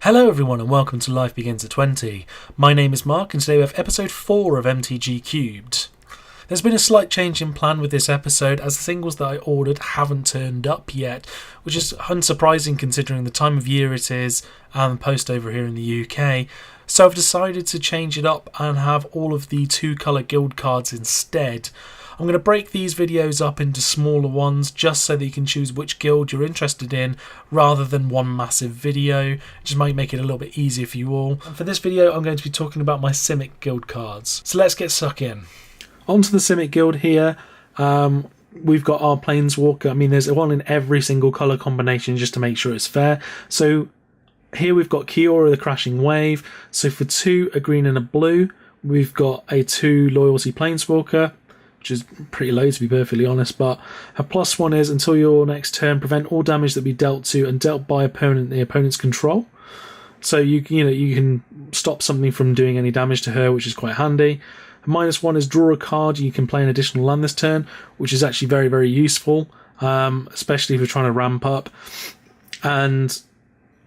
Hello everyone and welcome to Life Begins at 20. My name is Mark and today we have episode 4 of MTG Cubed. There's been a slight change in plan with this episode as the singles that I ordered haven't turned up yet, which is unsurprising considering the time of year it is and the post over here in the UK. So I've decided to change it up and have all of the 2-colour guild cards instead. I'm going to break these videos up into smaller ones just so that you can choose which guild you're interested in rather than one massive video. It just might make it a little bit easier for you all. And for this video I'm going to be talking about my Simic guild cards. So let's get stuck in. Onto the Simic guild here. We've got our Planeswalker. I mean there's one in every single colour combination just to make sure it's fair. So here we've got Kiora the Crashing Wave. So for 2, a green and a blue, we've got a 2 Loyalty Planeswalker, which is pretty low to be perfectly honest, but her +1 is until your next turn, prevent all damage that be dealt to and dealt by opponent in the opponent's control. So you can stop something from doing any damage to her, which is quite handy. Her -1 is draw a card. You can play an additional land this turn, which is actually very, very useful, especially if you're trying to ramp up. And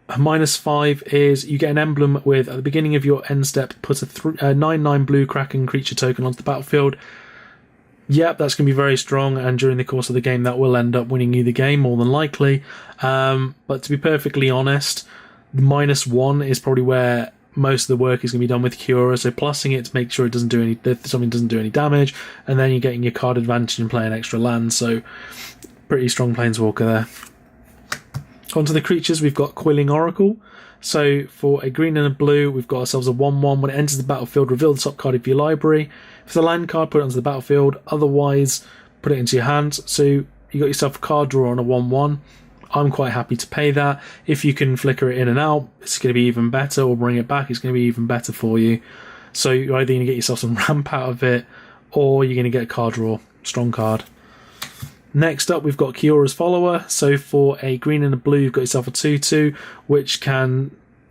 her -5 is you get an emblem with, at the beginning of your end step, put a 9/9 blue Kraken creature token onto the battlefield. Yep, that's going to be very strong, and during the course of the game that will end up winning you the game, more than likely. But to be perfectly honest, the -1 is probably where most of the work is going to be done with Kiora, so plussing it to make sure something doesn't do any damage, and then you're getting your card advantage and playing extra land, so pretty strong Planeswalker there. Onto the creatures, we've got Coiling Oracle. So for a green and a blue, we've got ourselves a 1/1. When it enters the battlefield, reveal the top card of your library. If it's a land card, put it onto the battlefield. Otherwise, put it into your hand. So you got yourself a card draw on a 1/1. I'm quite happy to pay that. If you can flicker it in and out, it's going to be even better, or bring it back, it's going to be even better for you. So you're either going to get yourself some ramp out of it, or you're going to get a card draw. Strong card. Next up, we've got Kiora's Follower. So for a green and a blue, you've got yourself a 2/2, which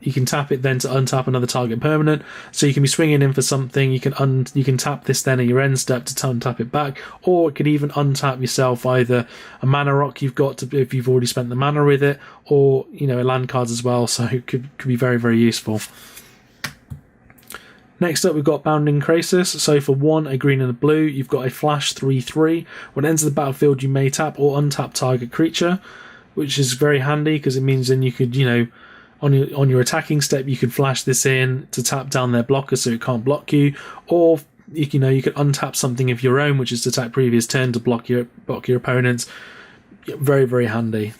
you can tap it then to untap another target permanent. So you can be swinging in for something. You can tap this then at your end step to untap it back, or it could even untap yourself either a mana rock you've got if you've already spent the mana with it, or land cards as well. So it could be very, very useful. Next up, we've got Bounding Krasis. So for 1, a green and a blue, you've got a flash 3/3. When it enters the battlefield, you may tap or untap target creature, which is very handy because it means then you could, on your attacking step, you could flash this in to tap down their blocker so it can't block you, or you could untap something of your own, which is to attack previous turn to block your opponents. Very, very handy.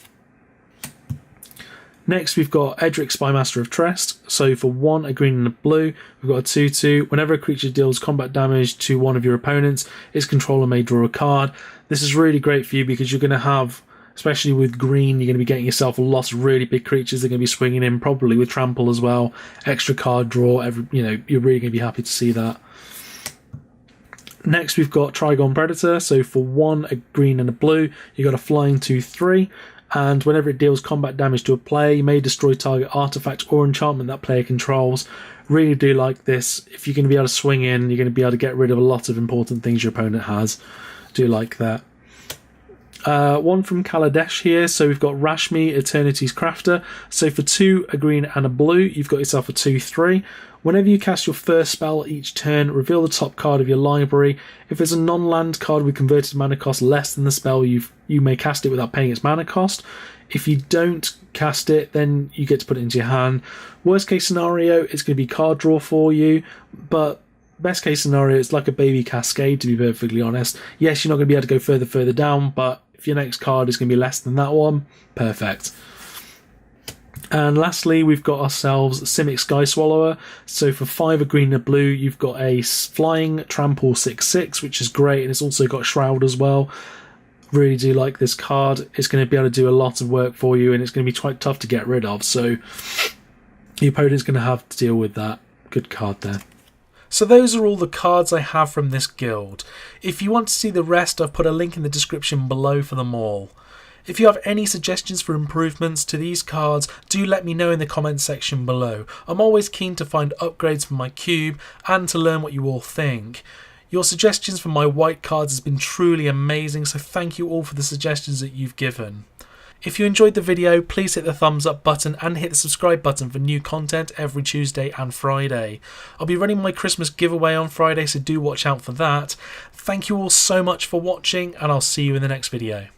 Next, we've got Edric, Spymaster of Trest. So for 1, a green and a blue, we've got a 2/2. Whenever a creature deals combat damage to one of your opponents, its controller may draw a card. This is really great for you because you're going to have, especially with green, you're going to be getting yourself a lot of really big creatures. They're going to be swinging in, probably with trample as well. Extra card draw. You're really going to be happy to see that. Next, we've got Trigon Predator. So for 1, a green and a blue, you've got a flying 2/3. And whenever it deals combat damage to a player, you may destroy target artifact or enchantment that player controls. Really do like this. If you're going to be able to swing in, you're going to be able to get rid of a lot of important things your opponent has. Do like that. One from Kaladesh here. So we've got Rashmi, Eternity's Crafter. So for 2, a green and a blue, you've got yourself a 2/3. Whenever you cast your first spell each turn, reveal the top card of your library. If it's a non-land card with converted mana cost less than the spell, you may cast it without paying its mana cost. If you don't cast it, then you get to put it into your hand. Worst case scenario, it's going to be card draw for you, but best case scenario, it's like a baby cascade, to be perfectly honest. Yes, you're not going to be able to go further down, but if your next card is going to be less than that one, perfect. And lastly, we've got ourselves Simic Sky Swallower. So for 5, a green and a blue, you've got a flying trample 6/6, which is great, and it's also got Shroud as well. Really do like this card. It's going to be able to do a lot of work for you, and it's going to be quite tough to get rid of, so the opponent's going to have to deal with that. Good card there. So those are all the cards I have from this guild. If you want to see the rest, I've put a link in the description below for them all. If you have any suggestions for improvements to these cards, do let me know in the comments section below. I'm always keen to find upgrades for my cube and to learn what you all think. Your suggestions for my white cards has been truly amazing, so thank you all for the suggestions that you've given. If you enjoyed the video, please hit the thumbs up button and hit the subscribe button for new content every Tuesday and Friday. I'll be running my Christmas giveaway on Friday, so do watch out for that. Thank you all so much for watching, and I'll see you in the next video.